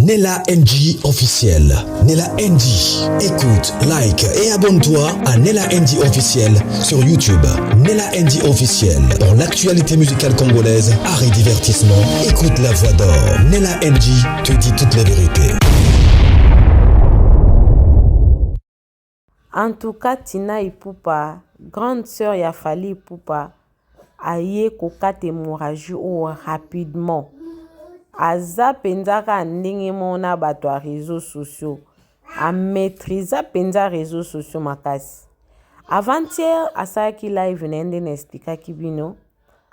Nella NG officiel. Nella NG. Écoute, like et abonne-toi à Nella NG officiel sur YouTube. Nella NG officiel. Pour l'actualité musicale congolaise, art et divertissement, écoute la voix d'or. Nella NG te dit toute la vérité. En tout cas, Tina Ipupa, grande sœur Yafali Ipupa, aye kokate hémorragie rapidement. Aza penzaka ndenge mona bato a réseaux sociaux. A maîtriser penza réseaux sociaux makasi. Avant-hier, asaki live nende nestika kibino.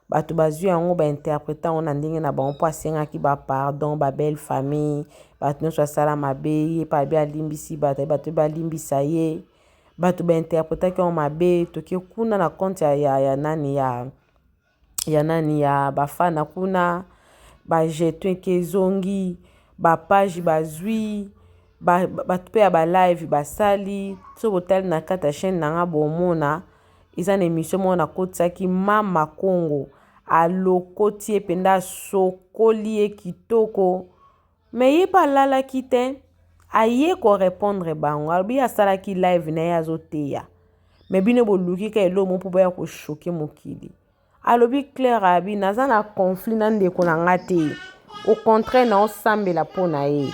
Bato bazui yango ba interpréter on ndenge na ba on pasenga ki ba pardon ba belle famille. Bato no sala mabe, pa bia limbisi bato ba limbisa ye. Bato ba interpréter ki on mabe to ki kuna na compte ya nani ya bafana kuna. Ba jeton kezongi, ba page bazui, ba pe ba live basali, so botel na kata chaîne nanga bomona, isa na émission mona kotsaki Mama Congo, alokoti ependa sokoli e kitoko, mais ye pa lala kite, aye ko répondre bango, albi asalaki live na ya zoteya, mais bino boluki ka elo mo po ba ko choquer mokili. Alobi Claire abi naza na conflit na ndeko na ngate. Au contraire na osambela pona ye.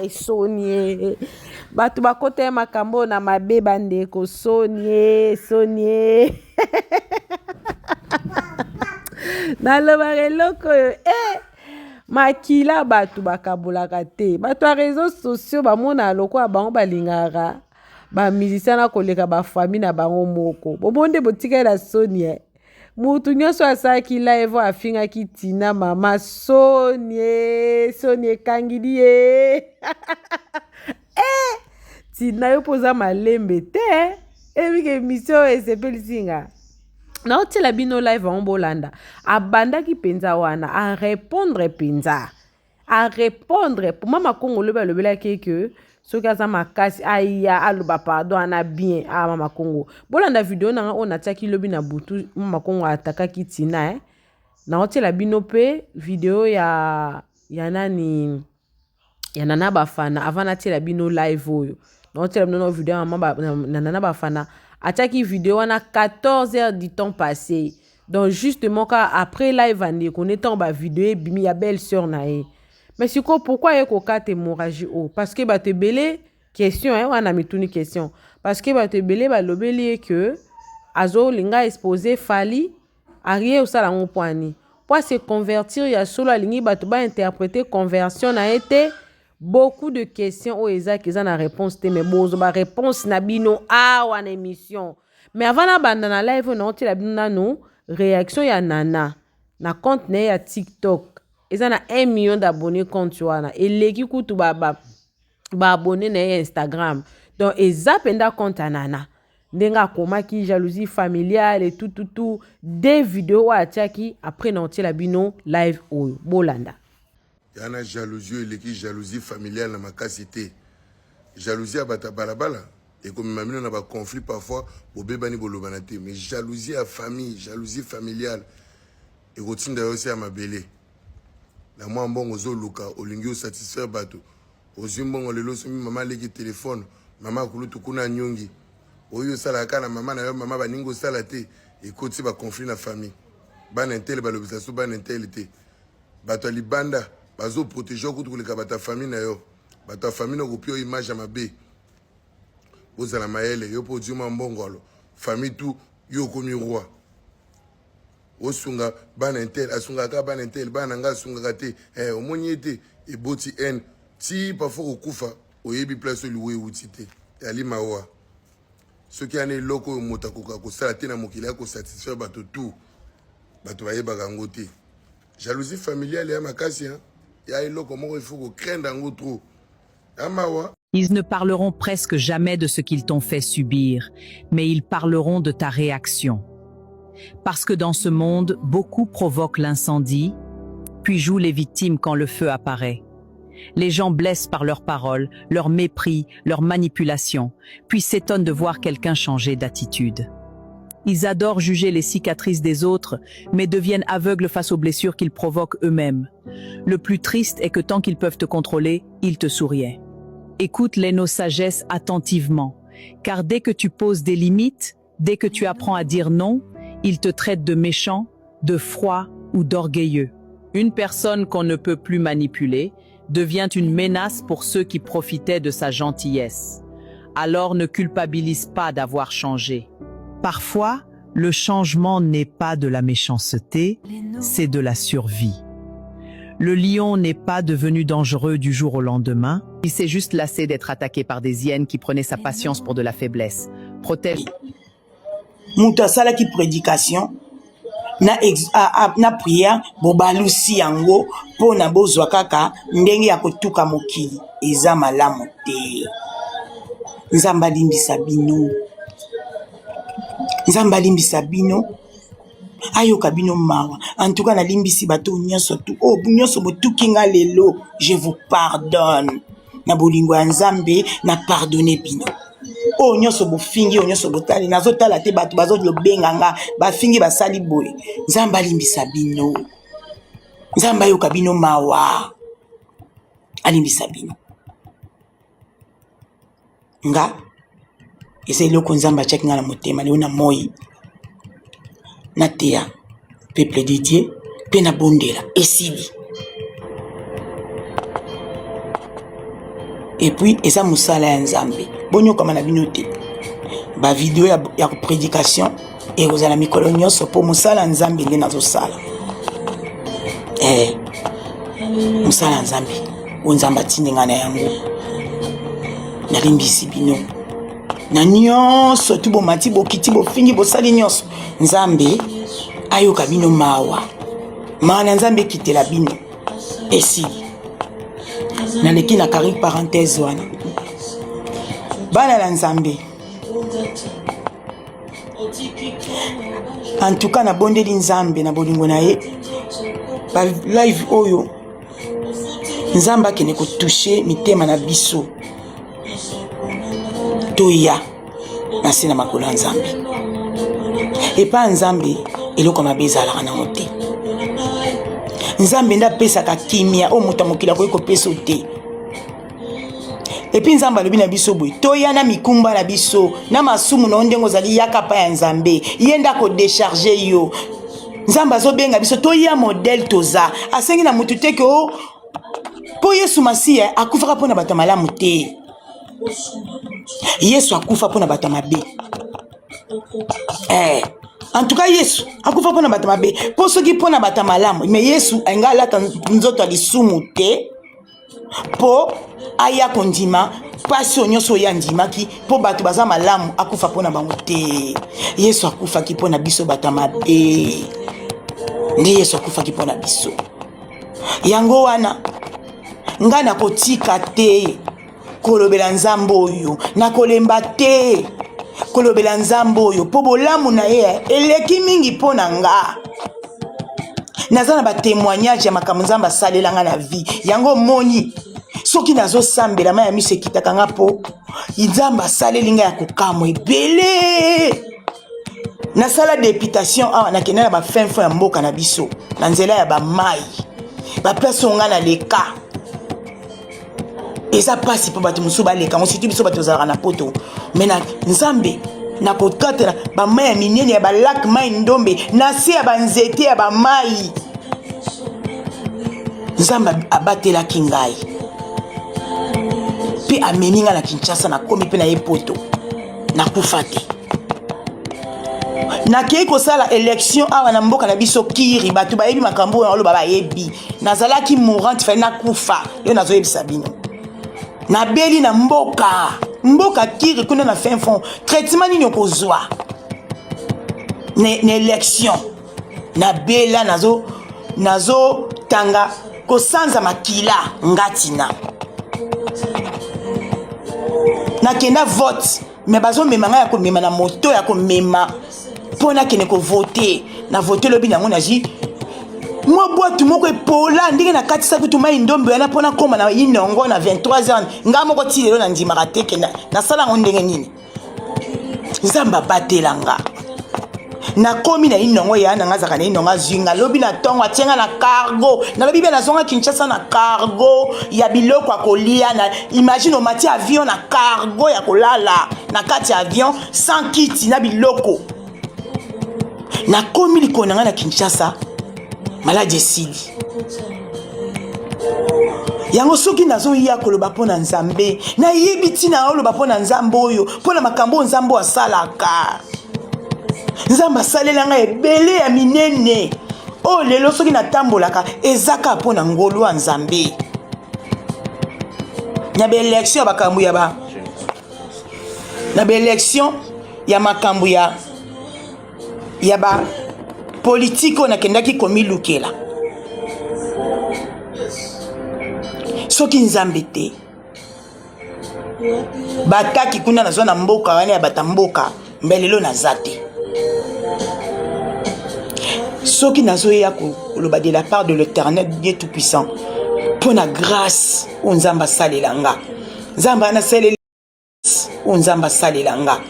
Sonie. Batu bakote makambo na mabe bandeko Sonie. Naloba eloko makila batu bakabulaka te. Batu a réseaux sociaux bamona loko bango balingaka. Ba musicien na koleka ba famille na bango moko. Bomonde botika la Sonie. Mutu nyonso asaki live afinga ki Tina mama Sonie kangidi ye. Tina yo poza malembe te. Ebike émission esepelisinga. Na otela bino live en bolanda. Abanda ki penza wana a répondre penza. A répondre pour Mama Congo lobela que soki aza makasi aya aloba pardon ana bien a Mama Congo. Bolanda video nanga on ataki lobi na butu Mama Congo atakaki Tina na otela bino pe video ya nani ya Nana Bafana avant na tela bino live oyo. Na otela bino video ya Nana Bafana ataki video wana 14 heures du temps passé. Donc justement quand après live ande qu'on est en bas vidéo bimi ya belle sœur na ye. Mais c'est quoi pourquoi yeko kate hémorragie parce que ba te belé question wana mituni question parce que ba te belé ba lobeli que azo linga exposé fali arié osala ngopwani pour se convertir ya solo lingi ba to ba interpréter conversion na été beaucoup de questions ezaki za na réponse te mais bozo ba réponse na bino wana émission mais avant na banda na live na otela bino nanu réaction ya Nana na compte na ya TikTok. Ils ont 1 million d'abonnés compte wana. Et les kutu ba abonné na Instagram. Donc ils appellent compte Nana. Ndenga koma ki jalousie familiale et tout des vidéos à tchaki après nanti la bino live oyo bolanda. Yana jalousie et jalousie familiale na makasité. Jalousie abata balabala et comme mamino na ba conflit parfois bobebani bolobanate mais jalousie à famille, jalousie familiale et rotinda aussi à mabele. Na moi mbongo zo luka olingi satisfaire bato ozwi mbongo lelo somi mama leki téléphone mama kulutu kuna nyongi oyo sala kana mama na yo mama baningo sala te ekoti ba conflit na famille bana intel ba lobisation bana intelité bato libanda bazo protéger kutu kuleka bata famille na yo bata famille no kopio image ya mabe ozala maele yo po djuma mbongo alo famille tout yo komi roi osunga bana intel asunga ka bana intel bana nga sunga kate omoni ete e boti en ti parfois okufa oyebi place liwe utite ali mawa soki ane loko mota ko sala te na mokili ko satisfaire bato tout bato bayeba kango te jalousie familiale ya makasi ya eloko moko il faut ko craindre ngo trop amawa. Ils ne parleront presque jamais de ce qu'ils t'ont fait subir, mais ils parleront de ta réaction. Parce que dans ce monde, beaucoup provoquent l'incendie, puis jouent les victimes quand le feu apparaît. Les gens blessent par leurs paroles, leur mépris, leur manipulation, puis s'étonnent de voir quelqu'un changer d'attitude. Ils adorent juger les cicatrices des autres, mais deviennent aveugles face aux blessures qu'ils provoquent eux-mêmes. Le plus triste est que tant qu'ils peuvent te contrôler, ils te souriaient. Écoute les nos sagesses attentivement, car dès que tu poses des limites, dès que tu apprends à dire non, ils te traitent de méchant, de froid ou d'orgueilleux. Une personne qu'on ne peut plus manipuler devient une menace pour ceux qui profitaient de sa gentillesse. Alors ne culpabilise pas d'avoir changé. Parfois, le changement n'est pas de la méchanceté, c'est de la survie. Le lion n'est pas devenu dangereux du jour au lendemain. Il s'est juste lassé d'être attaqué par des hyènes qui prenaient sa patience pour de la faiblesse. Protège. Muta sala ki prédication na prière bobalusi yango pona bozwa kaka ndenge ya kotuka mokili eza malamu te. Nzamba limbisa bino. Nzamba limbisa bino. Ayoka bino mawa. En tout cas na limbisi bato nyonso tu. Oh nyonso botuki nga lelo, je vous pardonne. Na bolingo ya Nzambe na pardonner bino. Oh nyonso bofingi o nyonso botali nazotala te bato bazolobenga nga bafingi basali boye. Nzamba limbisa bino. Nzamba yoka bino mawa. Alimbisa bino. Nga ese loko Nzamba chaki nga na motema leo na moi. Na tea peuple de Dieu pe na bondela esili. Et puis esa musala ya Nzambe bonyo kama na bino te ba video ya prédication et ozala mikolo nyonso po musala Nzambe nde nazosala musala Nzambe o Nzamba tindinga na yango nalimbisi bino na nyonso tu bo mati bo kiti bo fingi bo sali nyonso Nzambe ayoka bino mawa mana Nzambe kitela bino esili. Naleki na kari parenthèse wana bana la Nzambe en tout cas na bondeli Nzambe na bolingo na ye ba live oyo Nzambe akene ko toucher mitema na biso toya na sina makolo ya Nzambe et pas Nzambe eloko mabeza la na mote Nzambe nda pesa ka kimia o muta mokila ko pesa te. Et puis Nzamba lobi na biso boy toya na mikumba na biso na masumu na ndengo zali yaka pa ya Nzambe yenda ko décharger yo. Nzamba zo benga biso toya modèle toza asengi na mutu te ko po Yesu Masia akufa pona bata malamu te. Yesu akufa pona bata mabe. En tout cas Yesu akufa pona bata mabe po soki pona bata malamu mais Yesu engala nzoto alisumu te po aya kondima pasi onyoso ya ndimaki po bato baza malamu akufa pona bango te. Yesu akufa ki pona biso bata mabe ndi Yesu akufa ki pona biso yango wana nga na kotika te kolobela Nzambe oyo na kolemba te kolobela Nzambe oyo po bolamu na ye eleki mingi pona nga naza na ba témoignage ya makambo Nzambe asalela nga na vie yango moni soki nazo sambela ma ya miso ekitaka nga po Nzambe asaleli nga ya kokamwa ebele na sala députation awa nakende na ba fin ya mboka na biso na nzela ya ba mai ba place nga na leka eza pasi po bato musu baleka mositu biso bato zalaka na poto mena Nzambe na kokatela ba mai ya minene ya ba lac mai ndombe na se ya ba nzete ya ba mai Nzambe abatelaki ngai pe ameninga na Kinshasa na komi pe na ye poto na kufa te na kei kosala élection awa na mboka na biso kiri bato bayebi makambo na oloba bayebi nazalaki mourante fali na kufa yo nazoyebisa bino na beli na mboka kiri kuna na fin fond traitement nini okozwa na élection na bela nazo tanga kosanza makila ngatina na kenda vote mais bazo mema nga ya ko mema na moto ya ko mema pona kene ko voter na voter lobi nango naji moi boîte moko epola ndenge na katisa kutu mai ndombe na pona koma na inongo na 23h nga moko ti lelo na ndima rateke na sala ngo ndenge nini Nzamba batelanga nakomi na inongo ya na ngazaka na inonga zinga lobi na tongo atienga na cargo na lobi be na zonga Kinshasa na cargo ya biloko akolia na imagine o mati avion na cargo ya kolala na kati avion sans kiti na biloko nakomi likonanga na Kinshasa malade esili yango soki nazoya koloba mpo na Nzambe nayebi ntina oloba mpo na Nzambe oyo mpo na makambo Nzambe asalaka Nzambe asalelanga ebele ya minene o lelo soki natambolaka ezaka mpo na ngolu ya Nzambe na baelection ya makambo ya ba na baelection ya makambo ya ba politiko nakendaki komilukela soki Nzambe te bataki kuna nazwa na mboka wana ya batamboka mbelelo naza te soki nazoya koloba de la part de l'Éternel Dieu tout-puissant pour la grâce o Nzambe asalelanga Nzambe anasaleli o Nzambe asalelanga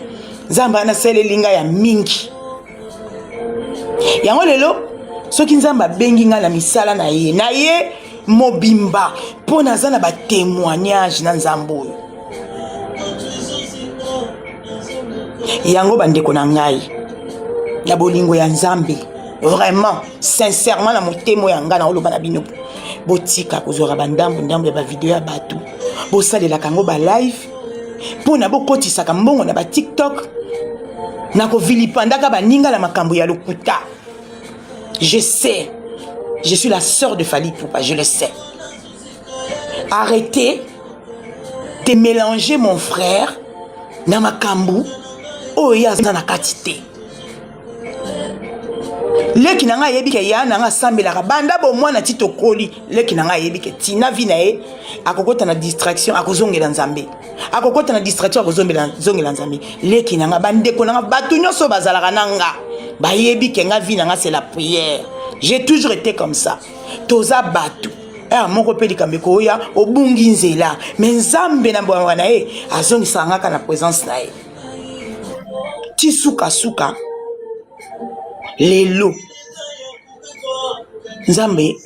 Nzambe anasalelinga ya mingi yango lelo soki Nzambe abengi nga na misala na ye mobimba po naza na ba témoignage na Nzambe oyo yango bandeko na ngai na bolingo ya Nzambe vraiment sincèrement na motemo ya nga na oloba na bino botika kozora bandambo ya ba video ya bato bosalela kango ba live po na bokotisa mbongo na ba TikTok na ko vilipandaka baninga na makambo ya lokuta. Je sais, je suis la sœur de Fally Ipupa, je le sais. Arrêtez de mélanger mon frère na makambo oya na katite. Leki nanga yebi ke ya nanga sambelaka banda bo mwana tito koli leki nanga yebi ke tina vina e akokota na distraction akozongela Nzambe akokota na distraction akozongela Nzambe leki nanga bandeko nanga batu nyonso bazalaka nanga bayebi ke nga vina nga c'est la prière. J'ai toujours été comme ça. Toza batu moko pe likambeko oya obungi nzela mais Nzambe na bwana na e azongisa ngaka na présence na e tisuka suka lelo Nzambe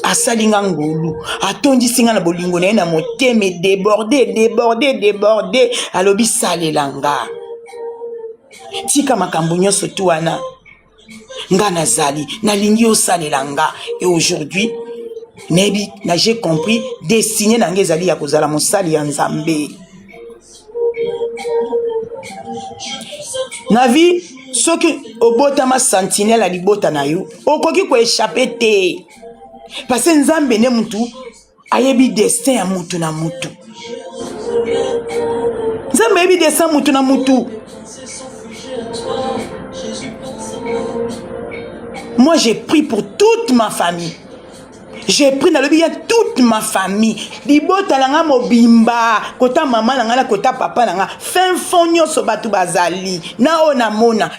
asalinga ngolu atondisinga na bolingo na ye na moteme débordé alobi salelanga tika makambo nyonso tu wana nga nazali nalingi osalelanga et aujourd'hui nebi na j'ai compris destiné na ngezali ya kozala mosali ya Nzambe na vie soki obotama sentinelle libota na yo okoki ko échapper te parce que Nzambe ne mutu ayebi destin ya mutu na mutu Nzambe ayebi destin mutu na mutu. Moi j'ai pris pour toute ma famille. J'ai pris dans le billet toute ma famille. Libota langa mobimba, kota maman langa la kota papa langa. Fin fonyo so batu bazali. Na ona mona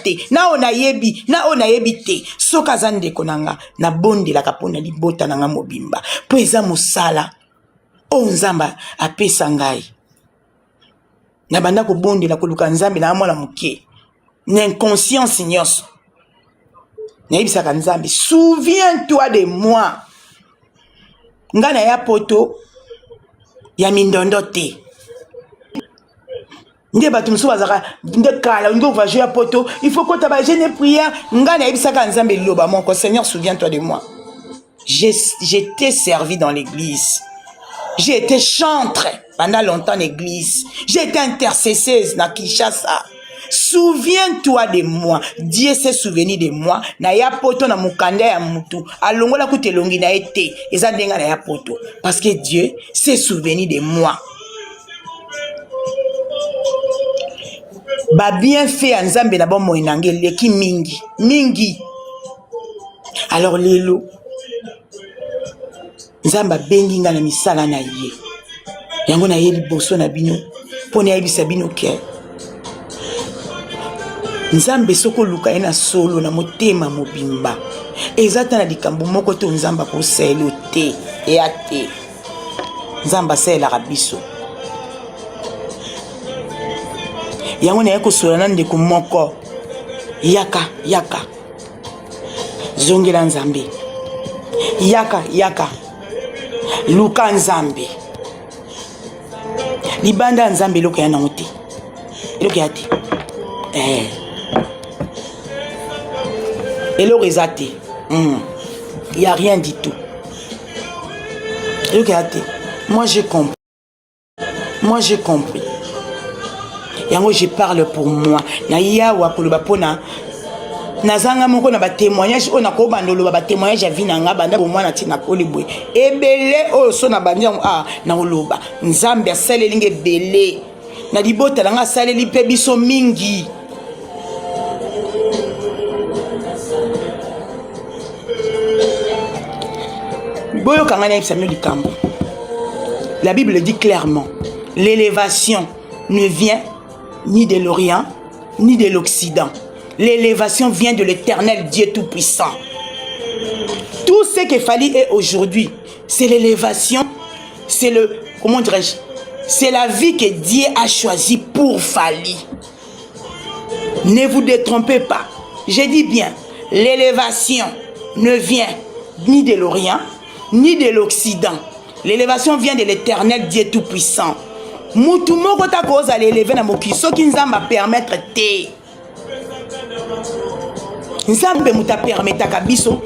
te. Na ona yebi te. Soka zande konanga na bonde la kapona libota langa mobimba. Po eza musala. O Nzamba apesa ngai. Na banda ko bonde la koluka Nzambe na mwana muke. N'inconscience nyonso. Nzambe, souviens-toi de moi. Ngana ya poto ya mindondo te. Nde batu musu bazaka nde kala ngo va jouer ya poto, il faut que tu ba jeûner prière. Ngana yebisaka Nzambe loba mon Seigneur, souviens-toi de moi. J'étais servi dans l'église. J'ai été chantre pendant longtemps l'église. J'ai été intercesseuse na Kinshasa. Souviens-toi de moi. Dieu s'est souvenu de moi. Na ya poto na mukanda ya mutu. Alongola kutelongi na ete. Eza ndenga na ya poto. Parce que Dieu s'est souvenu de moi. Ba bien fait à Nzambe na bon moinange leki mingi. Alors lelo Nzamba bengi nga na misala na ye. Yango na ye liboso na bino. Pone ya bisa bino ke. Nzambe soko luka ena solo na motema mobimba. Ezata na likambo moko to Nzamba ko selo te e ate. Nzamba sela rabiso. Yango na yako sola na ndeko moko Yaka, yaka. Zongela Nzambe. Yaka, yaka. Luka Nzambe. Libanda Nzambe loka ya nangote. Loka ya te. Elo rezate. Il n'y a rien du tout. Loka ya te. Moi j'ai compris. Moi j'ai compris. Yango je parle pour moi. Na yawa koloba pona. Nazanga moko na ba témoignage on a ko bandolo ba témoignage ya vina nga banda bo mwana tina kolibwe. Ebele o so na bandi na oloba. Nzambe asale linge belé. Na libota nga asale li pe biso mingi. Boyo kangana yipsamyo likambo. La Bible dit clairement, l'élévation ne vient ni de l'Orient, ni de l'Occident. L'élévation vient de l'Éternel Dieu Tout-Puissant. Tout ce que Fali est aujourd'hui, c'est l'élévation, c'est le, comment dirais-je, c'est la vie que Dieu a choisie pour Fali. Ne vous détrompez pas. Je dis bien, l'élévation ne vient ni de l'Orient, ni de l'Occident. L'élévation vient de l'Éternel Dieu Tout-Puissant. Mutu moko ta koza l'élever na mokiso ki nzamba permettre te. Nzambe muta permettre kabiso.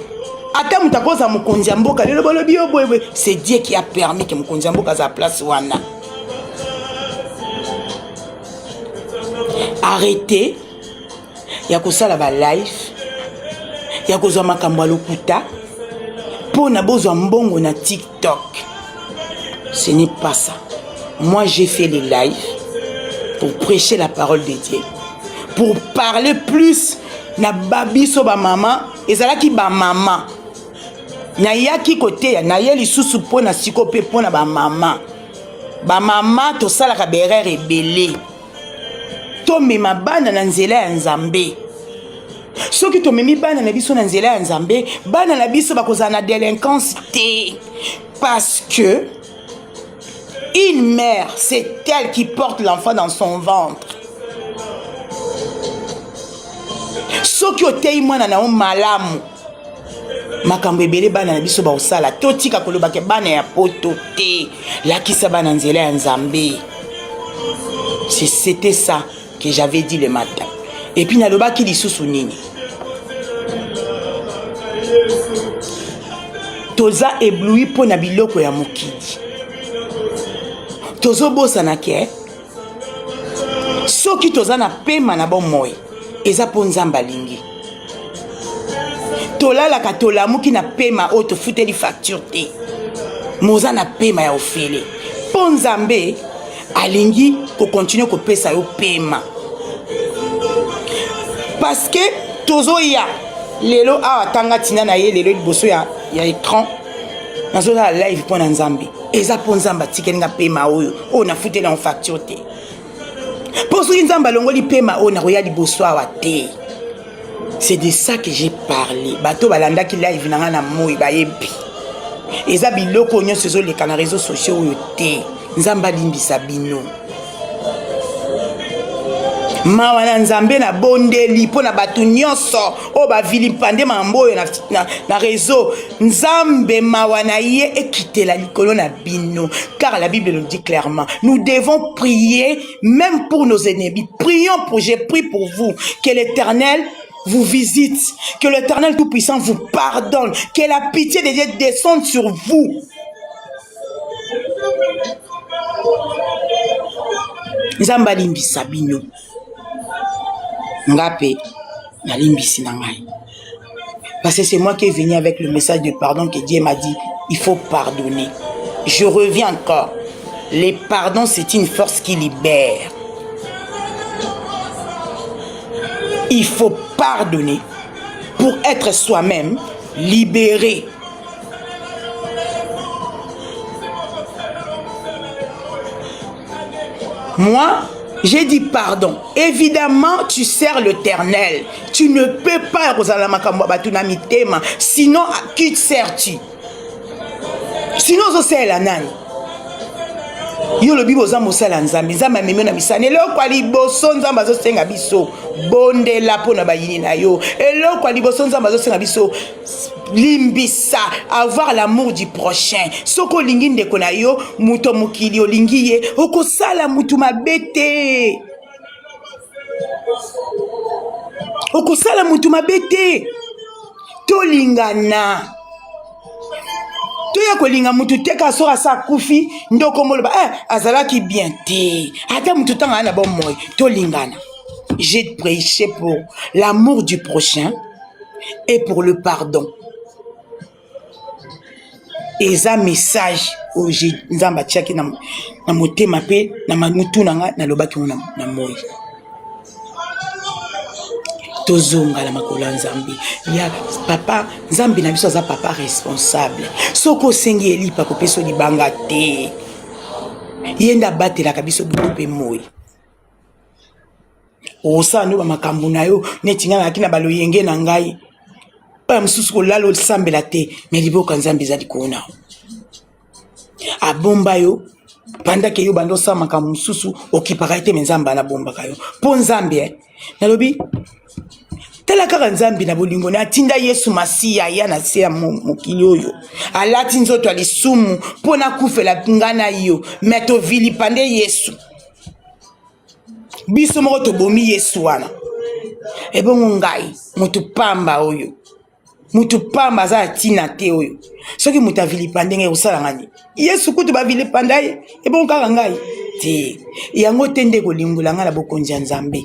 Ata muta koza mukonzi mboka lelo bolobi obwe. C'est Dieu qui a permis que mukonzi mboka za place wana. Arrêtez. Ya kosala ba live. Ya kozwa makambo lokuta. Po na bozwa mbongo na TikTok. Ce n'est pas ça. Moi, j'ai fait les lives pour prêcher la parole de Dieu. Pour parler plus na babiso ba maman. Ezalaki ba maman. Na yaki kote na yeli susu po na sikope po na ba maman. Ba maman to sala ka berere belé. To mema bana na nzela ya Nzambe. Soki to memi bana na biso na nzela ya Nzambe, bana na biso bakoza na délinquance te. Parce que une mère, c'est elle qui porte l'enfant dans son ventre. Soki otei mwana na malamu. Makambo ebele bana na biso ba osala. Totika koloba ke bana ya poto te. Lakisa bana nzela ya Nzambe. C'était ça que j'avais dit le matin. Et puis naloba ki lisusu nini. Toza ébloui po na biloko ya mokili. Tozo bosa na ke. Soki toza na pema na bon moy. Eza po Nzamba lingi. Tolala ka tolamuki na pema o to futeli facture te. Moza na pema ya ofele. Po Nzambe alingi ko continue ko pesa yo pema. Parce que tozo ya lelo a tanga tina na ye lelo liboso ya écran. Nazo la live po na Nzambe. Eza po Nzamba tikelinga pema oyo o na futeli en facture te. Pour ce qui Nzamba longoli pema o na roya liboso wa te. C'est de ça que j'ai parlé. Bato balanda ki live na ngana moyi ba yebi. Eza biloko nyo sezo le kana réseaux sociaux oyo te. Nzamba limbisa bino. Mawa na Nzambe na bondeli po na batu nyonso o ba vili pande mamboyo na réseau. Nzambe mawa na ye ekitela likolo na bino. Car la Bible nous dit clairement, nous devons prier même pour nos ennemis. Prions pour, j'ai pris pour vous, que l'Éternel vous visite, que l'Éternel Tout-Puissant vous pardonne, que la pitié de Dieu descende sur vous. Nzamba limbisa bino. Ngape na limbisi na ngai. Parce que c'est moi qui est venu avec le message de pardon que Dieu m'a dit, il faut pardonner. Je reviens encore. Les pardons, c'est une force qui libère. Il faut pardonner pour être soi-même libéré. Moi, j'ai dit pardon. Évidemment, tu sers l'Éternel. Tu ne peux pas, sinon, à qui te sers-tu? Sinon, je sais la nani. yo lobi boza mosala nzambe nzambe amemi na misana eloko aliboso nzambe azosenga biso bondela mpona bayini na yo eloko aliboso nzambe azosenga biso limbisa avoir l'amour du prochain soko olingi ndeko na yo muto mokili olingi ye okosala mutu mabe te okosala mutu mabe te tolingana toya kolinga mutu te ka sora sa kufi ndoko moloba azalaki bien te ata mutu tanga ana bon moy tolingana. J'ai prêché pour l'amour du prochain et pour le pardon. Et ça message au nzamba tiaki na motema pe na mamutu nanga na lobaki na moy. Tozonga la makola nzambi ya papa nzambi na biso za papa responsable soko sengi elipa ko peso libanga te yenda batela kabiso bupe moy osano ba makambu na yo netinga na kina baloyenge na ngai pa msusu ko lalo sambela te mais liboka nzambi za dikona abomba yo panda ke yo bando sa makambu msusu okipaka te nzamba na bomba kayo po nzambi nalobi tela kaka nzambi na bolingo na tinda Yesu Masiya ya na se mokili oyo alati nzoto alisumu pona kufela ngana yo meto vili pande Yesu biso moko to bomi Yesu wana ebongo ngai mutu pamba oyo mutu pamba za tina te oyo soki muta vili pande ngai osala ngani Yesu kutu ba vili pande ebongo kaka ngai te yango tende kolingola ngala bokonja nzambe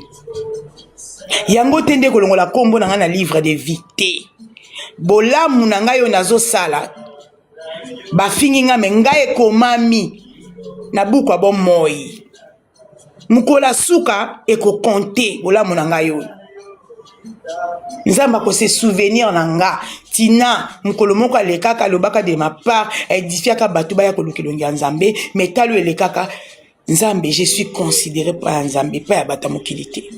yango tende kolongola kombo na nga na livre de vie te bolamu na ngai yo nazo sala bafingi nga me ngai ekomami na buku abo moi mukola suka eko konte bolamu na ngai yo nzamba ko se souvenir na nga tina mukolo moko alekaka lobaka de ma part edifiaka batu baya kolukilongia nzambe metalo elekaka nzambe je suis considéré par nzambe pas ya bata mokilité.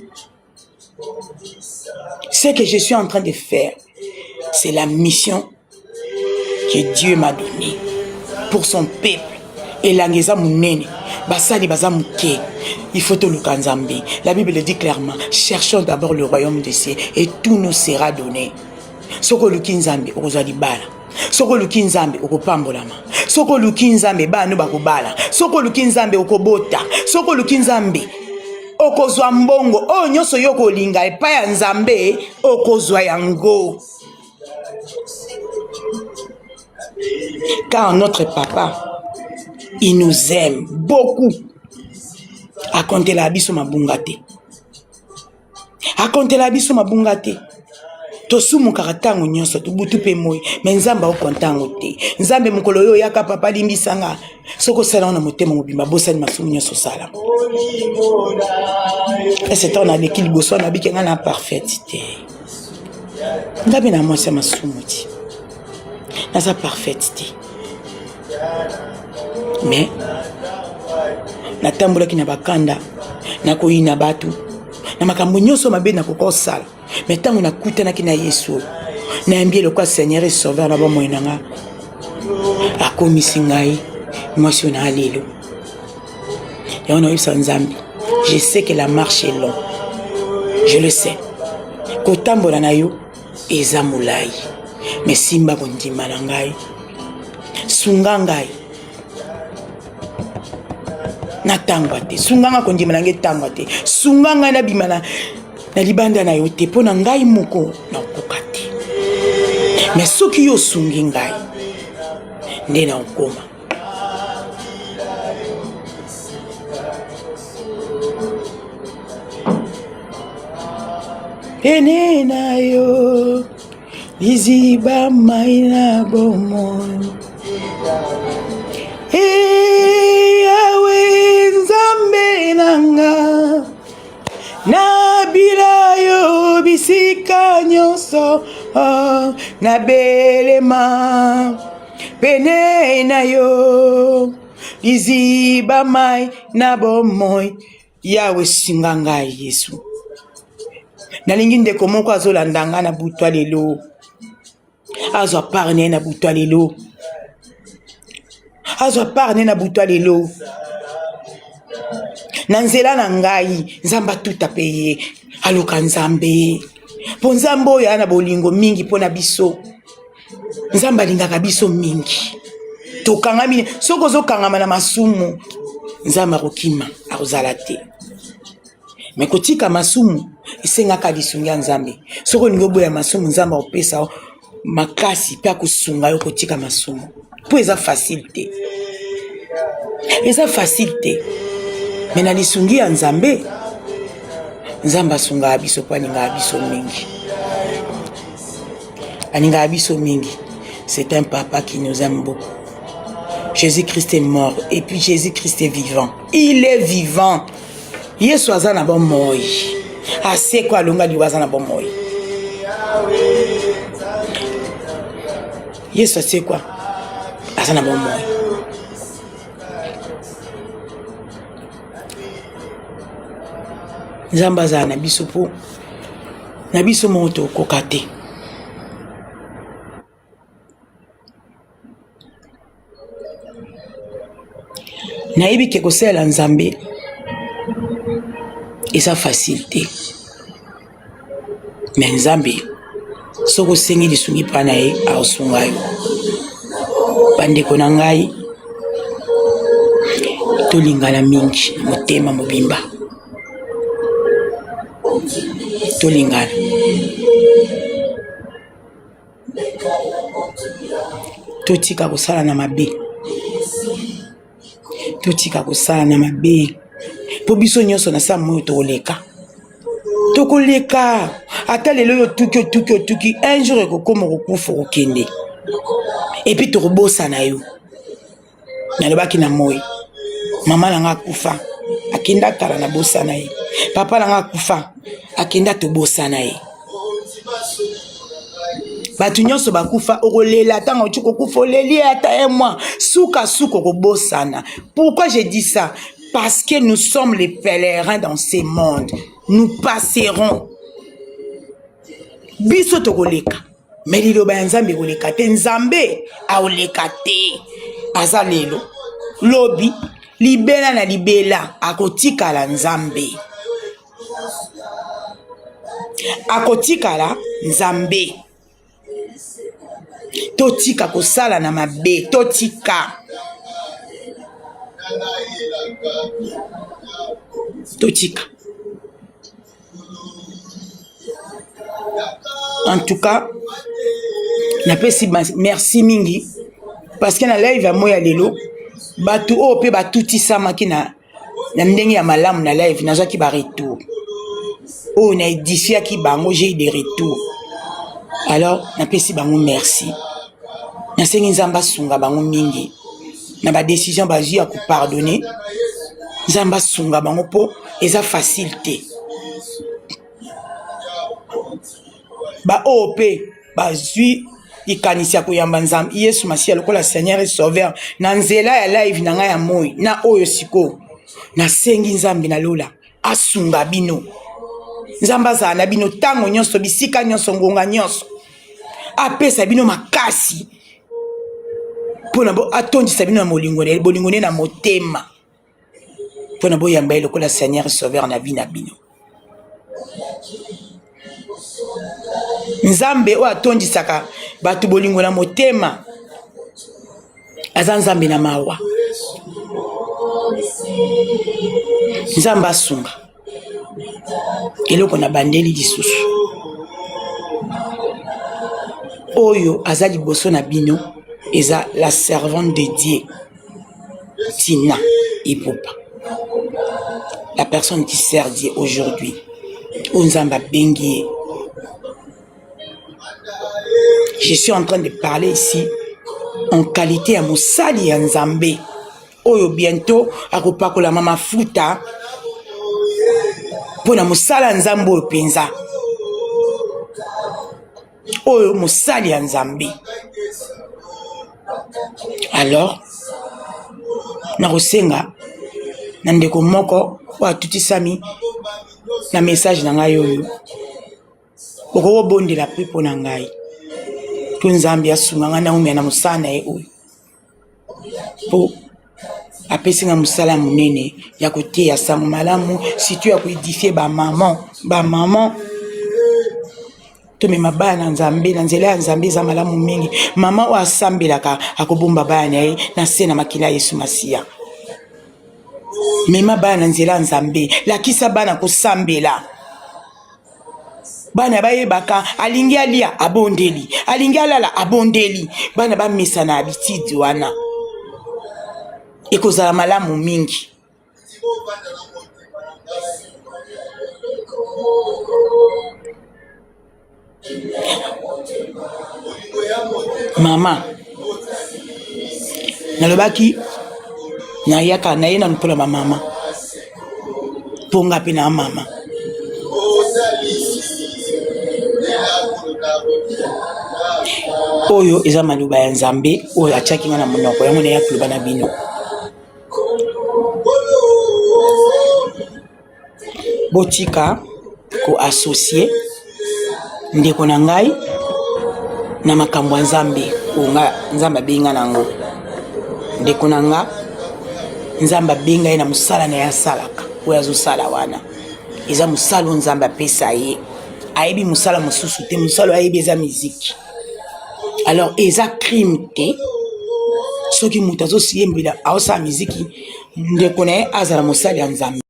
Ce que je suis en train de faire, c'est la mission que Dieu m'a donnée pour son peuple. Et l'angeza munene, basali bazamuke, il faut tout le kanzambe. La Bible le dit clairement, cherchons d'abord le royaume des cieux et tout nous sera donné. Soko luki nzambe okozali bala. Soko luki nzambe okopambolama. Soko luki nzambe bano bakobala. Soko luki nzambe okobota. Soko luki nzambe okozwa mbongo o nyoso yoko linga epa ya nzambe okozwa yango. Car notre papa, il nous aime beaucoup. A compter la biso mabungate. A compter la biso mabungate. Tosumu karatango nyonso tubutu pe moyi mais nzamba okontango te. Nzambe mukolo yo yaka papa limbisanga. Soko sala na motema mobimba bosani masumu nyonso sala. Et c'est on a l'équilibre bosso na bikenga na parfaité. Ngabe na mwasa masumu ti. Na sa parfaité. Mais na tambola ki na bakanda na koyina batu na makambo nyonso mabe na kokosala mais tango na kutana ki na Yesu na mbie le quoi Seigneur et sauveur na ba moyenanga akomisi ngai mwasi na alelo et on a eu sans zambi. Je sais que la marche est longue, je le sais kotambola na yo eza mulai mais simba kondima na ngai sunga ngai na tangwa te sunganga kondima na ngai tangwa te sunganga na bimana na libanda na yo te pona ngai moko na kokate mais soki yo sungi ngai nde na okoma pene na yo liziba mai na bomoi Yawe nzambe nanga na bilayo bisika nyonso na belema pene na yo liziba mai na bomoi Yawe singa ngai Yesu nalingi ndeko moko azolanda nga na butwa lelo azwa parne na butwa lelo azwa parne na butwa lelo na nzela na ngai nzamba tuta pe ye aluka nzambe po nzambe oyo ana bolingo mingi pona biso nzamba lingaka biso mingi tokangami soko ozokangama na masumu nzamba akokima akozala te me kotika masumu esengaka lisungi ya nzambe soko olingi oboya masumu nzamba opesa makasi mpe akosunga yo kotika masumu po eza facile te me na lisungi ya nzambe nzamba asungaka biso po alingaka biso mingi c'est un papa qui nous aime beaucoup. Jésus-Christ est mort et puis Jésus-Christ est vivant. Il est vivant. Yesu aza na bon moi. Ase kwa longa liwaza na bon moi. Yesu ase kwa aza na bon moi. Nzamba za na biso po na biso moto kokate. Nayebi ke kosala nzambe eza facile te me nzambe soko sengi lisungi mpa na ye aosunga yo bandeko na ngai tolingana mingi motema mobimba tolingana totika kosala na mabe totika kosala na mabe po biso nyonso na saa moyo tokoleka ata lelo yo tuki un jour ekokoma kokufa kokende epi tokobosana yo nalobaki na moi mama nanga akufa akenda tala na bosana ye papa nanga akufa akenda tobosana ye batu nyonso bakufa okolela tanga ochi kokufa oleli ata un mois suka kobosana. Pourquoi j'ai dit ça? Parce que nous sommes les pèlerins dans ces mondes. Nous passerons. Biso tokoleka. Mais liloba ya nzambe koleka te nzambe aoleka te. Aza lelo lobi libela na libela akotikala nzambe. Akotikala nzambe. Totika kosala na mabe totika en tout cas napesi merci mingi parce que na live ya moya lelo batu o pe batutisama na ndenge ya malamu na live nazaki ba retour o na édifié ki bango j'ai des retours. Alors napesi bango merci nasengi nzamba sunga bango mingi na ba décision bazui ya ko pardonner nzamba sunga bango po eza facilité ba OP bazui ikanisia ko yamba nzamba Yesu Masiya lokola Seigneur et Sauveur na nzela ya live na ngai ya moi na oyo siko nasengi nzambe na lola asunga bino nzamba za na bino tango nyonso bisika nyonso ngonga nyonso apesa bino makasi pona bo atondisa bino na bolingo na motema pona bo yamba lokola Seigneur Sauveur na bina bino nzambe o atondisaka batu bolingo na motema aza nzambe na mawa nzamba asunga eloko na bandeli lisusu oyo aza liboso na bino eza la servante de Dieu Tina Ipupa, la personne qui sert Dieu aujourd'hui Onzamba Bengie. Je suis en train de parler ici en qualité à Moussali et Nzambe. Oyo bientôt à la mama futa pour la Moussala Nzambo Penza. Oyo Moussali et Nzambe. Alors, na rosenga na ndeko moko wa tuti sami na message na ngai oyo. Oko bondi la pipo na ngai. Tu Nzambe asunga na umya na musana e oyo. Po apesa apesinga musala munene ya koteya sango malamu surtout ya koedifie bamaman tomema bana nzambe na nzela ya nzambe eza malamu mingi. Mama oyo asambelaka akobomba bana na ye na se na makila ya Yesu Masiya. Mema bana nzela ya nzambe, lakisa bana kosambela. Bana bayebaka alingi alia abondeli, alingi alala abondeli. Bana bamesa na habitude wana ekozala malamu mingi. Mama nalobaki nayaka na ye na lupola mama ponga pe na mama oyo eza maloba ya nzambe oyo atiaki nga na monoko yango na ya koloba na bino. Botika koasocie ndeko na ngai na makambo ya nzambe onga nzambe abenga nango. Ndeko na nga nzambe abenga ye na mosala na ye asalaka oyo azosala wana eza mosala nzambe apesa ye. Ayebi mosala mosusu te, mosala ayebi eza miziki. Alors eza crime te soki moto azosiyembela aosala miziki ndeko na ye azala mosali ya nzambe.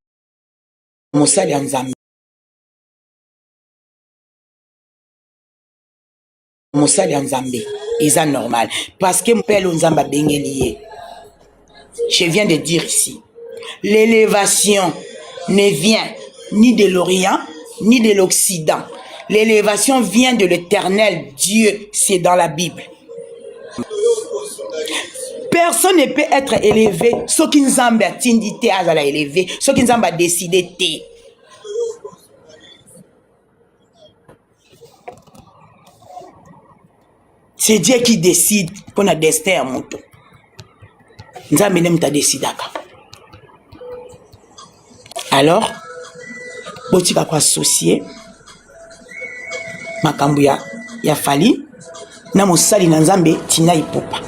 Mosali ya nzambe, mosali ya nzambe eza normal parce que mpelo nzambe abengeli ye. Je viens de dire ici, l'élévation ne vient ni de l'Orient ni de l'Occident. L'élévation vient de l'Éternel Dieu, c'est dans la Bible. Personne ne peut être élevé, ce qui nous a tindité à la élevé, ce qui nous a décidé de. C'est Dieu qui décide pour notre destin à moto. Nous avons décidé. Alors, si tu as associé, makambu ya fali, na mosali na nzambe tina ipopa.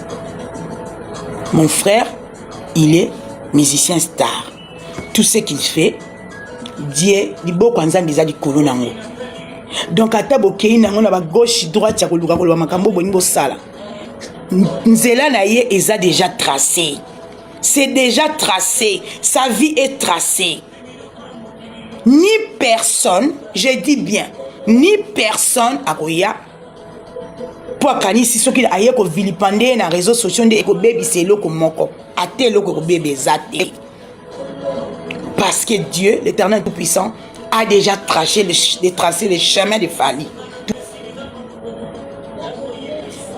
Mon frère, il est musicien star. Tout ce qu'il fait, Dieu, di boko nzambe za di kolo nango. Donc ata bokei nango na ba gauche droite ya koluka kolo makambo boni bo sala. Nzela na ye eza déjà tracé. C'est déjà tracé, sa vie est tracée. Ni personne, je dis bien, ni personne akoya pour kanisi soki aye ko vilipande na réseaux sociaux de ko baby c'est loko moko ate loko ko bébé zate parce que Dieu l'Éternel tout-puissant a déjà tracé les chemins de Fali.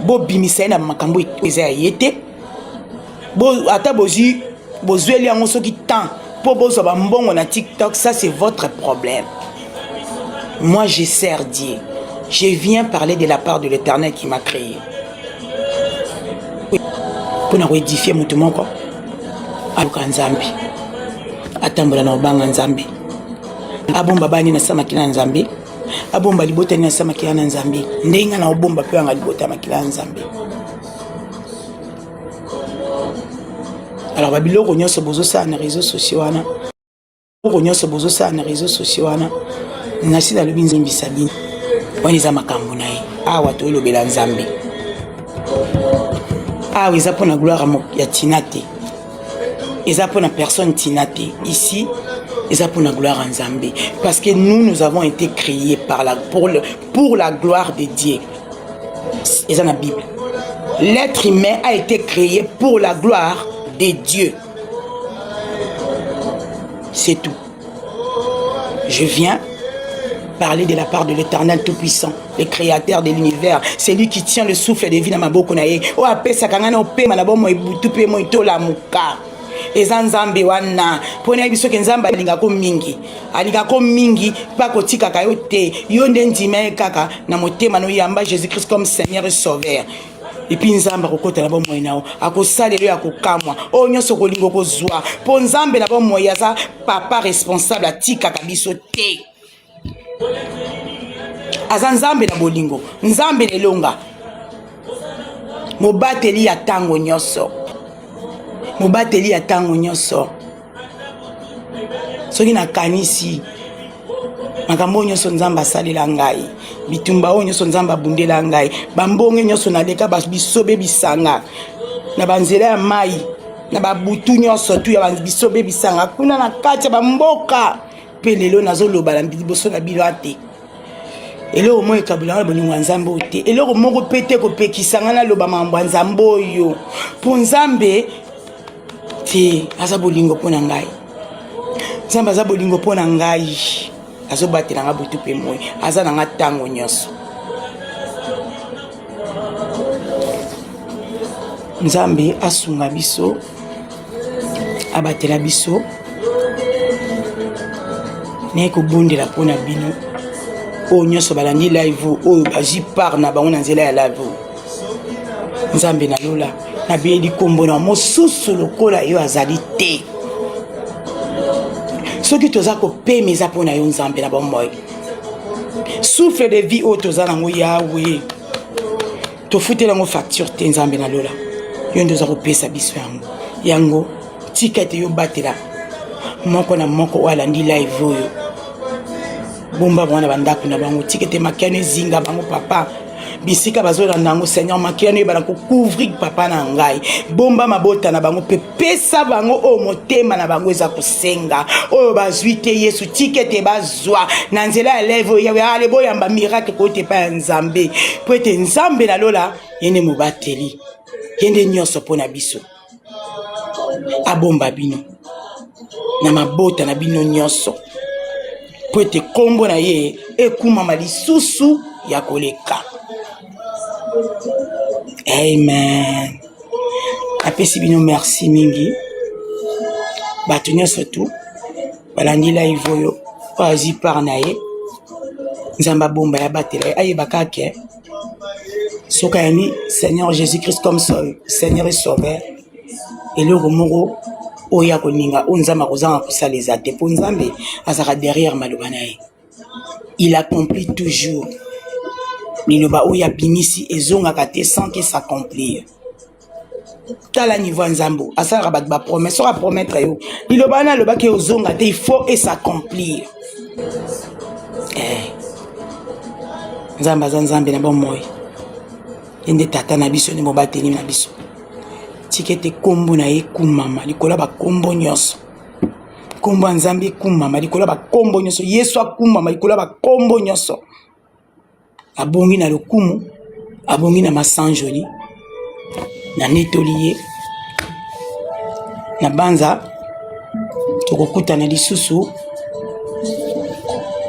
Bo bimisa na makambo eza yete bo ata bozi bozweli yango soki temps po bozo ba mbongo na TikTok, ça c'est votre problème. Moi je sers Dieu. Je viens parler de la part de l'Éternel qui m'a créé. Pour nous édifier mon tomoko. Aluka nzambi. Atambola na obanga nzambi. Abomba bani na sama kila nzambi. Abomba libota na sama kila nzambi. Ndenga na obomba pe anga libota makila nzambi. Alors babiloko nyonso bozo sa na réseaux sociaux wana. Boko nyonso bozo sa na réseaux sociaux wana. Nasi na lobi nzambi sabini. Wani za makambo na ye. Awa to lobela nzambe. Awa eza pona gloire ya tinate. Eza pona personne tinate. Ici, eza pona gloire en nzambe. Parce que nous avons été créés pour la gloire de Dieu. Eza na Bible. L'être humain a été créé pour la gloire de Dieu. C'est tout. Je viens parler de la part de l'Éternel Tout-Puissant, le Créateur de l'univers. C'est lui qui tient le souffle de vie dans ma boko na ye. O apesa kangana opema na bomo ebutupe mo itola muka. Eza nzambe wana. Pona biso ke nzamba alingako mingi pa kotika kayo te. Yo nde ndima kaka na motema no yamba Jésus-Christ comme Seigneur et Sauveur. Et puis nzamba kokota na bomo inao akosalelo ya kokamwa o nyonso kolingo kozwa po nzambe na bomo yaza papa responsable atika kabiso te. Aza nzambe na bolingo nzambe nelonga mobateli ya tango nyonso mobateli ya ntango nyonso soki nakanisi makambo oyo nyonso nzambe asalela ngai bitumba oyo nyonso nzambe abundela ngai bambonge nyonso naleka bisobe bisanga na banzela ya mai na babutu nyonso tu ya bisobe bisanga kuna na kati ya bamboka mpe lelo nazoloba na liboso na bino ate eloko moko ekabulanga bolingo ya nzambe oyo te eloko moko mpe te kopekisanga naloba makambo ya nzambe oyo mpo nzambe te aza bolingo mpo na ngai nzambe aza bolingo mpo na ngai azobatela nga butu mpe moi aza na nga ntango nyonso nzambe asunga biso abatela biso naye kobondela mpo na bino oyo nyonso balandi live oyo baji part na bango na nzela ya live nzambe nalola nabiyeli nkombo na mosusu lokola yo azali te soki toza kopema eza mpo na yo nzambe na bomoi souffle de vie oyo toza nango yawe tofutela yango facture te nzambe nalola yo nde oza kopesa biso yango tika ete yo batela moko na moko oyo alandi live oyo bomba bana bandako na bango tika ete makiano ezinga bango papa bisika bazolanda yango seigneur makiano ebala kocouvrir papa na ngai bomba mabota na bango mpe pesa bango oyo motema na bango eza kosenga oyo bazwi te yesu tika ete bazwa na nzela ya leve oyo yawe ale boyamba miracle koyo te epai ya nzambe mpo ete nzambe nalola ye nde mobateli ye nde nyonso mpo na biso abomba bino na mabota na bino nyonso po ete kombo na ye ekumama lisusu ya koleka. Amen. Apesi bino merci mingi bato nyonso tu balandi live oyo oazi par na ye nzamba bomba ya batela ayeba kake soka yami Seigneur Jésus-Christ comme Seigneur et Sauveur eloko moko oya koninga onzamba kozanga kosaleza te po nzambe azaka derrière maloba na ye il accomplit toujours liloba oya binisi ezongaka te sans que s'accomplir tala niveau nzambo asalaka bato ba promesse sera promettre yo liloba na loba ke ozonga te il faut et s'accomplir nzamba za nzambe na bomoi ende tata na biso ni mobateli na biso tikete kombo na ye kumama likola ba kombo nyonso kombo nzambe kumama likola ba kombo nyonso yesu akumama likola ba kombo nyonso abongi na lokumu abongi na masanjoli na netoliye na banza tokokuta na lisusu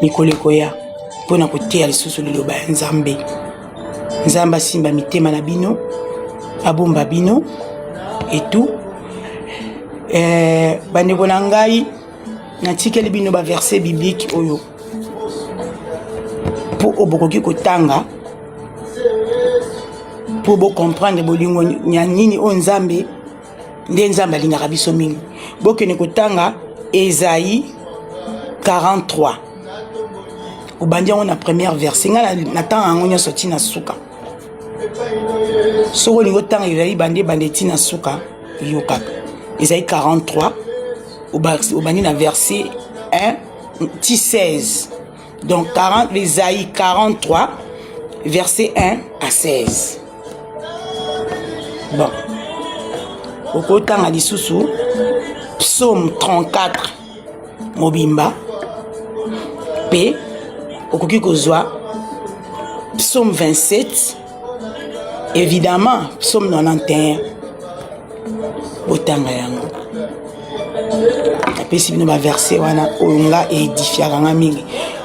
mikoleko ya pona koteya lisusu liloba ya nzambe nzamba simba mitema na bino abomba bino et tout bandeko na ngai natikeli bino ba verset biblique oyo po obokoki kotanga po bo comprendre bolingo nya nini o nzambe nde nzambe alingaka biso mingi bokene kotanga Esaïe 43 obandi yango na première verset nga natanga yango nyonso ntina suka soko olingi otanga Esaïe bande ntina suka yokaka Esaïe 43 obandi na verset 1 ti 16 donc Esaïe 43 verset 1 à 16 bon okotanga lisusu psaume 34 mobimba pe okoki kozwa psaume 27 évidemment psaume 91 botanga yango apesi bino ba verset wana oyo nga edifiaka nga mingi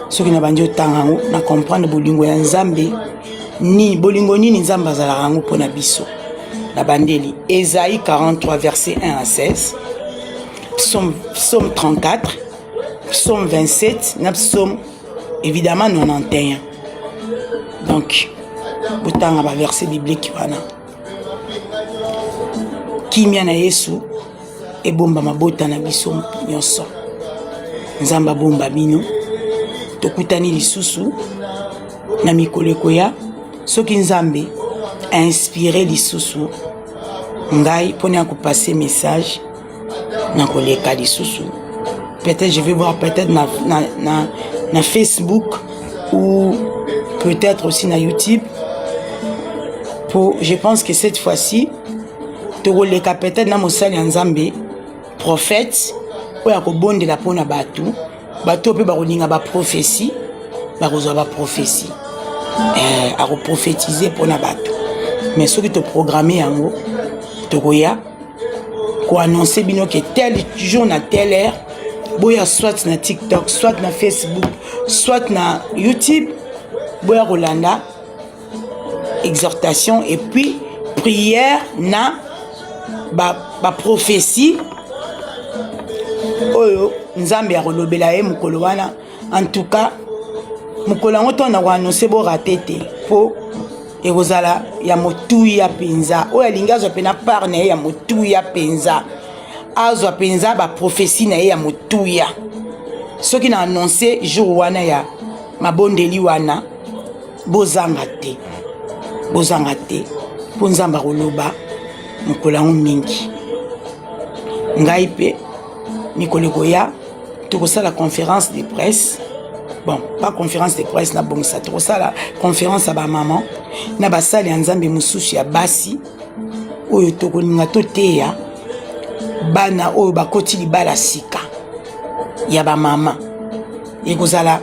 soki na bandi otanga yango na comprendre bolingo ya nzambe ni bolingo nini nzambe azalaka yango mpo na biso na bandeli Esaïe 43 verset 1 à 16 psaume 34 psaume 27 na psaume évidemment 91 donc botanga ba verset biblique wana kimia na Yesu ebomba mabota na biso nyonso nzamba bomba bino tokutani lisusu na mikoleko ya soki nzambe a inspiré lisusu ngai pona ko passer message na koleka lisusu. Peut-être je vais voir peut-être na Facebook ou peut-être aussi na YouTube. Je pense que cette fois-ci tu koleka peut-être na mosali ya Nzambe prophète oya ko bondela pona batu pe ba kolinga ba prophétie ba kozwa ba prophétie a ko prophétiser pona batu. Mais ce qui te programme yango to koya ko annoncer bino que tel jour na telle heure boya soit na TikTok, soit na Facebook, soit na YouTube, boya Rolanda exhortation et puis prière na ba prophétie oyo Nzambe ya kolobela ye mukolo wana. En tout cas mukolo ngo to na ko annoncer bo ratete po ekozala ya motuya penza oyo alingi azwa pena part na ye ya motuya penza azwa penza ba prophétie na ye ya motuya soki na annoncer jour wana ya mabondeli wana bozanga te po Nzambe koloba mukolo ngo mingi. Ngai pe mikolo koya tokosala conférence de presse. Bon, pas conférence de presse na bongisa tokosala conférence à ba maman na basali ya Nzambe mususu ya basi oyo tokolinga toteya bana oyo bakoti libala sika ya ba mama. Ekozala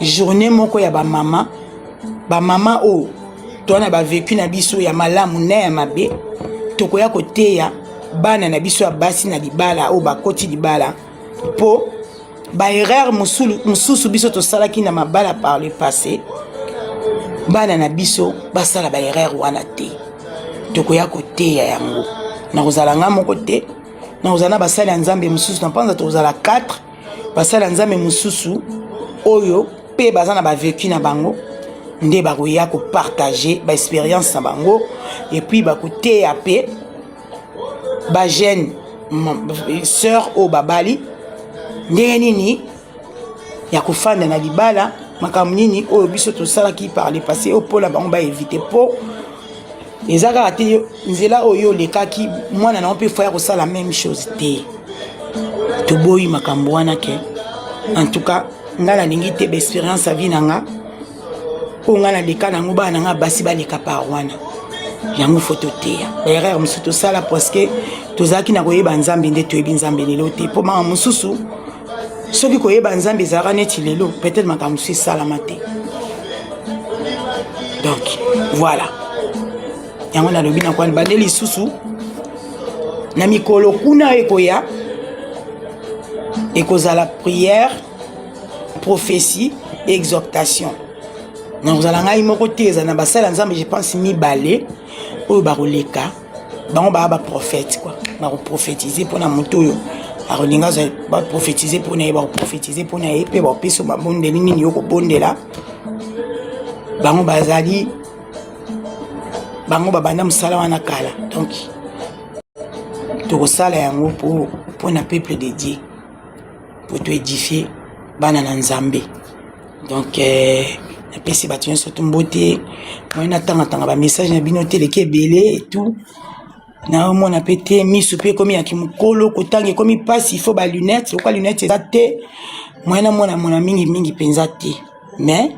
journée moko ya ba mama oyo tona ba vécu na biso ya malamu na ya mabe tokoya koteya bana na biso ya basi na libala oyo bakoti libala po ba erreur mususu biso tosalaki na mabala par le passé bana na biso basala ba erreur wana te tokoya koteya yango na kozala nga moko te na kozala basali ya Nzambe mususu na panza tozala 4 basali ya Nzambe mususu oyo pe bazana ba vécu na bango nde bakoya ko partager ba expérience na bango et puis bakoteya pe ba jeune sœur o babali ndenge nini ya kofanda na libala makambo nini oyo biso tosalaki par le passé o pola bango ba éviter po ezaka ate nzela oyo lekaki mwana na mpe faire ça la même chose te toboyi makambo wana ke. En tout cas ngala ningi te expérience à vie nanga o ngala leka nango ba nanga basi ba leka par wana yango photo te ba erreur musuto sala parce que tozaki na koyeba Nzambe nde toyebi Nzambe lelo te po mama mususu soki koyeba Nzambe ezalaka neti lelo peut-être makambo mususu esalama te. Donc voilà yango nalobi na kwani bande lisusu na mikolo kuna ekoya ekozala prière prophétie exhortation na kozala ngai moko te eza na basala Nzambe je pense mibale oyo bakoleka bango ba prophète quoi bakoprophétiser mpona moto oyo akolinga baprophétiser mpona ye bakoprophétiser mpona ye mpe bapesa mabondeli nini yo kobondela bango bazali bango babanda mosala wana kala. Donc tokosala yango mpona peuple de Dieu pour to édifier bana na Nzambe. Donc napesi bato nyonso tombote moi natanga ba message na bino teleki ebele et tout na omona pete misu pe komi ya kimukolo kotange komi pasi il faut ba lunette lokwa lunette eza te moi na mona mingi penza te mais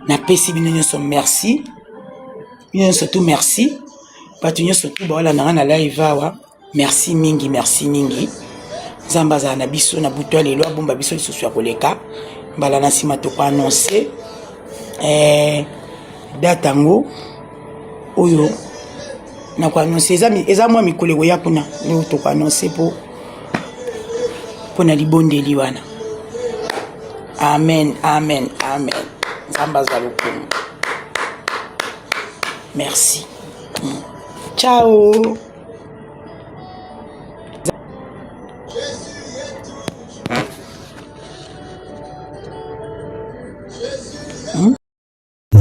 napesi bino nyonso merci bino nyonso tout merci bato nyonso tout ba wala na live awa merci mingi Nzambe azala na biso na buto lelo abomba biso lisusu ya koleka mbala na nsima toko annoncer date yango oyo na ko annoncer eza mwa mikolo ya kuna leo toko annoncer po na libondeli wana. Amen. Nzambe azala lokumu. Merci. Ciao.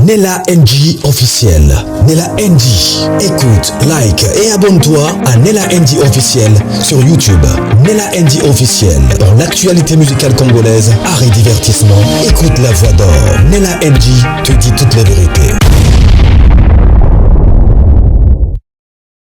Nella NG officiel. Nella NG. Écoute, like et abonne-toi à Nella NG officiel sur YouTube. Nella NG officiel. Pour l'actualité musicale congolaise, art et divertissement. Écoute la voix d'or. Nella NG te dit toutes les vérités.